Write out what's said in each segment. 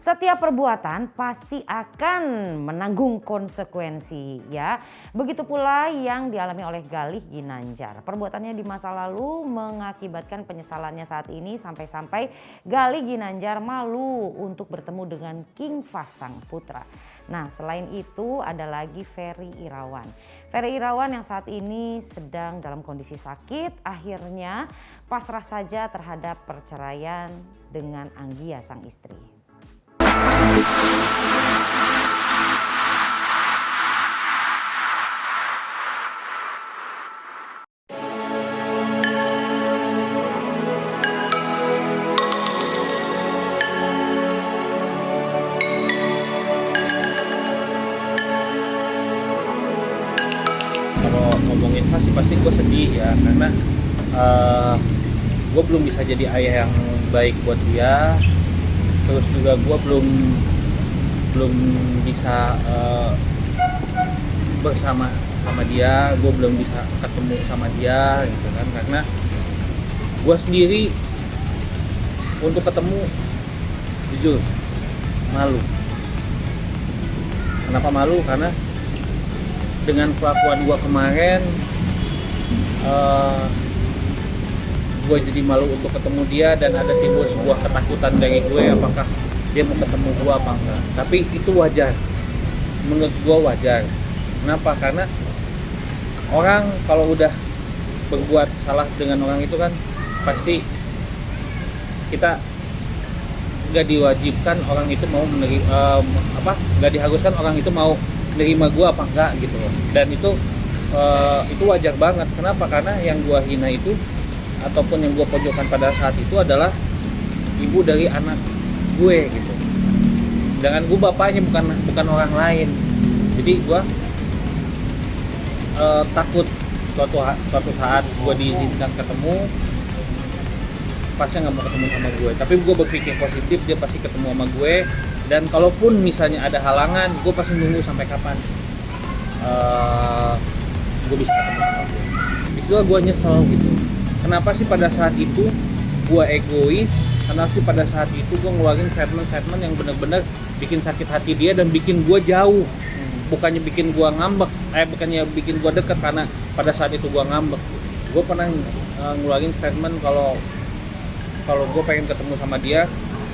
Setiap perbuatan pasti akan menanggung konsekuensi ya. Begitu pula yang dialami oleh Galih Ginandjar. Perbuatannya di masa lalu mengakibatkan penyesalannya saat ini sampai-sampai Galih Ginandjar malu untuk bertemu dengan King Fahd sang putra. Nah, selain itu ada lagi Ferry Irawan. Ferry Irawan yang saat ini sedang dalam kondisi sakit akhirnya pasrah saja terhadap perceraian dengan Anggia sang istri. Kalau ngomongin pasti gue sedih ya, karena gue belum bisa jadi ayah yang baik buat dia. Terus juga gue belum bisa bersama sama dia, gue belum bisa ketemu sama dia gitu kan, karena gue sendiri untuk ketemu jujur malu. Kenapa malu? Karena dengan kelakuan gue kemarin, gue jadi malu untuk ketemu dia dan ada timbul sebuah ketakutan dari gue apakah dia mau ketemu gue apa enggak. Tapi itu wajar, menurut gue wajar. Kenapa? Karena orang kalau udah berbuat salah dengan orang itu kan pasti kita nggak diwajibkan orang itu mau menerima nggak diharuskan orang itu mau menerima gue apa enggak gitu loh. Dan itu wajar banget. Kenapa? Karena yang gue hina itu ataupun yang gue pojokkan pada saat itu adalah ibu dari anak gue gitu. Dengan gue bapaknya bukan orang lain. Jadi gue takut suatu saat gue diizinkan ketemu pasti nggak mau ketemu sama gue. Tapi gue berpikir positif, dia pasti ketemu sama gue. Dan kalaupun misalnya ada halangan, gue pasti nunggu sampai kapan gue bisa ketemu sama gue. Disitu gue nyesel gitu. Kenapa sih pada saat itu gue egois? Kenapa sih pada saat itu gue ngeluarin statement yang benar-benar bikin sakit hati dia dan bikin gue jauh? Bukannya bikin gue ngambek, bukannya bikin gue deket, karena pada saat itu gue ngambek. Gue pernah ngeluarin statement kalau gue pengen ketemu sama dia,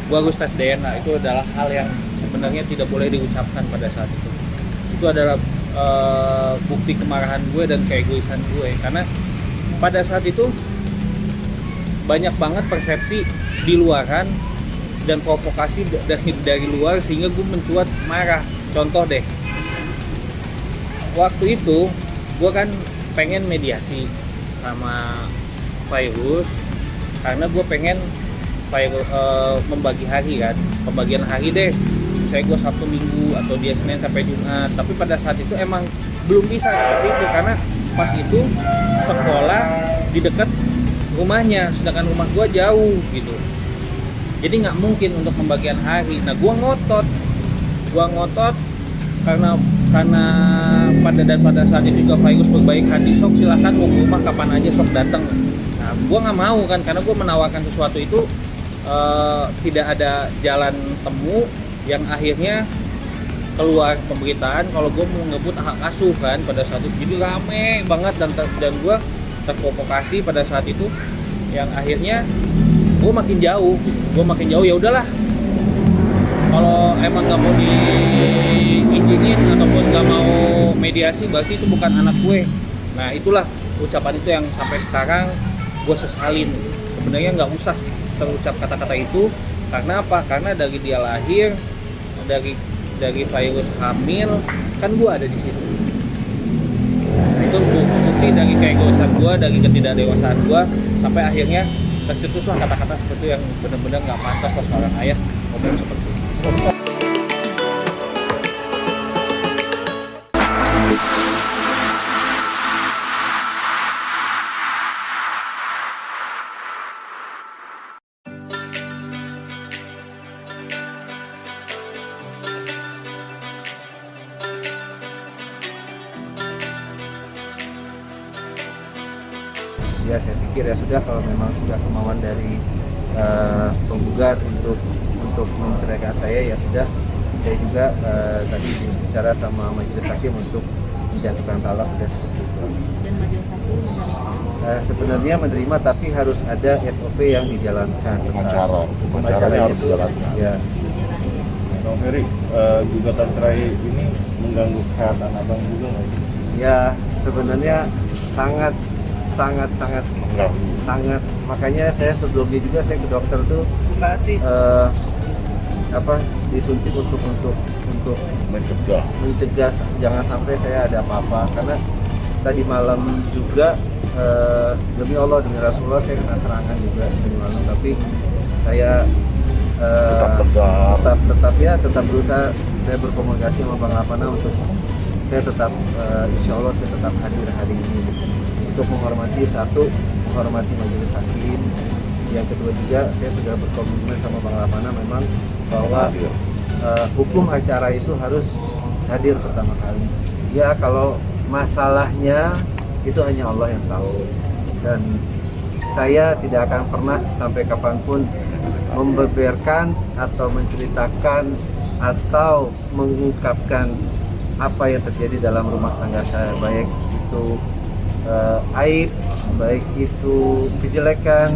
gue harus tes DNA. Itu adalah hal yang sebenarnya tidak boleh diucapkan pada saat itu. Itu adalah bukti kemarahan gue dan keegoisan gue, karena pada saat itu banyak banget persepsi di luaran dan provokasi dari luar sehingga gue mencuat marah. Contoh deh, waktu itu gue kan pengen mediasi sama Virus karena gue pengen membagi hari kan, pembagian hari deh, saya gue Sabtu Minggu atau dia Senin sampai Jumat. Tapi pada saat itu emang belum bisa seperti itu karena pas itu sekolah di dekat rumahnya, sedangkan rumah gue jauh gitu. Jadi nggak mungkin untuk pembagian hari. Nah gue ngotot karena pada saat itu juga Virus berbaik hati, sok silahkan mau ke rumah kapan aja, sok datang. Nah gue nggak mau kan, karena gue menawarkan sesuatu itu tidak ada jalan temu yang akhirnya keluar pemberitaan kalau gue mau ngebut hak asuh kan pada saat itu. Jadi rame banget dan gue terprovokasi pada saat itu yang akhirnya gue makin jauh. Ya udahlah, kalau emang nggak mau diizinin ataupun nggak mau mediasi berarti itu bukan anak gue. Nah itulah ucapan itu yang sampai sekarang gue sesalin. Sebenarnya nggak usah terucap kata-kata itu. Karena apa? Karena dari dia lahir, dari Virus hamil, kan gue ada di situ. Itu bukti dari keegoisan gue, dari ketidakdewasaan gue, sampai akhirnya tercetuslah kata-kata seperti yang benar-benar nggak pantas lah seorang ayah ngomong seperti itu. Ya saya pikir ya sudah, kalau memang sudah kemauan dari penggugat untuk untuk menceraikan saya, ya sudah, saya juga tadi bicara sama majelis hakim untuk menjatuhkan talak dan seperti itu. Dan majelis hakim Sebenarnya menerima, tapi harus ada SOP yang dijalankan. Pengacaranya harus dijalankan. Ya. Bang Ferry, gugatan cerai ini mengganggu kesehatan abang juga nggak? Ya, sebenarnya sangat. Makanya saya sebelumnya juga saya ke dokter tuh disuntik untuk mencegah jangan sampai saya ada apa-apa, karena tadi malam juga demi Allah demi Rasulullah saya kena serangan juga tadi malam, tapi saya tetap berusaha. Saya berkomunikasi sama Bang Lapana untuk saya tetap insya Allah saya tetap hadir hari ini untuk menghormati majelis hakim. Yang kedua juga saya sudah berkomitmen sama Bang Lapana memang bahwa hukum acara itu harus hadir pertama kali. Ya kalau masalahnya itu hanya Allah yang tahu, dan saya tidak akan pernah sampai kapanpun membeberkan atau menceritakan atau mengungkapkan apa yang terjadi dalam rumah tangga saya, baik itu aib, baik itu kejelekan,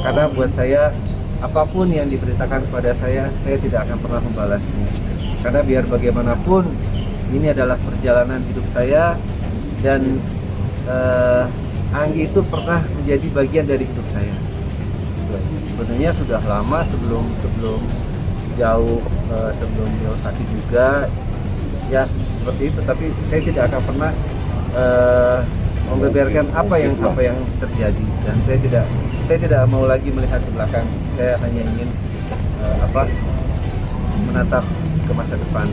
karena buat saya apapun yang diberitakan kepada saya tidak akan pernah membalasnya, karena biar bagaimanapun ini adalah perjalanan hidup saya, dan Anggi itu pernah menjadi bagian dari hidup saya. Sebenarnya sudah lama sebelum jauh sebelum beliau sakit juga, ya seperti itu. Tapi saya tidak akan pernah membeberkan apa yang terjadi, dan saya tidak mau lagi melihat ke belakang. Saya hanya ingin menatap ke masa depan,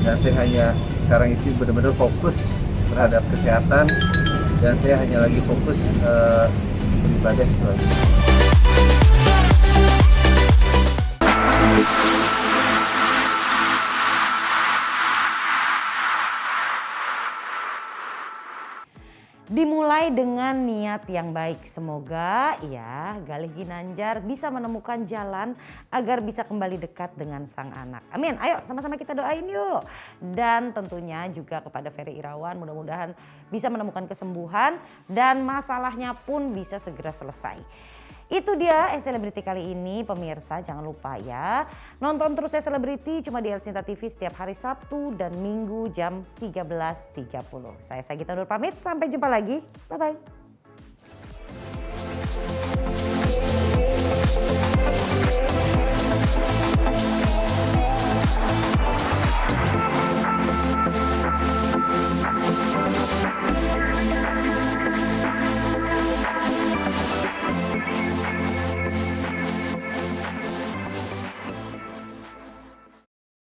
dan saya hanya sekarang itu benar-benar fokus terhadap kesehatan, dan saya hanya lagi fokus beribadah itu aja. Dimulai dengan niat yang baik. Semoga ya Galih Ginanjar bisa menemukan jalan agar bisa kembali dekat dengan sang anak. Amin. Ayo sama-sama kita doain yuk. Dan tentunya juga kepada Ferry Irawan, mudah-mudahan bisa menemukan kesembuhan dan masalahnya pun bisa segera selesai. Itu dia Selebriti kali ini, pemirsa. Jangan lupa ya nonton terus Selebriti cuma di El Sinta TV setiap hari Sabtu dan Minggu jam 13.30. Saya Sagita Nur pamit, sampai jumpa lagi. Bye-bye.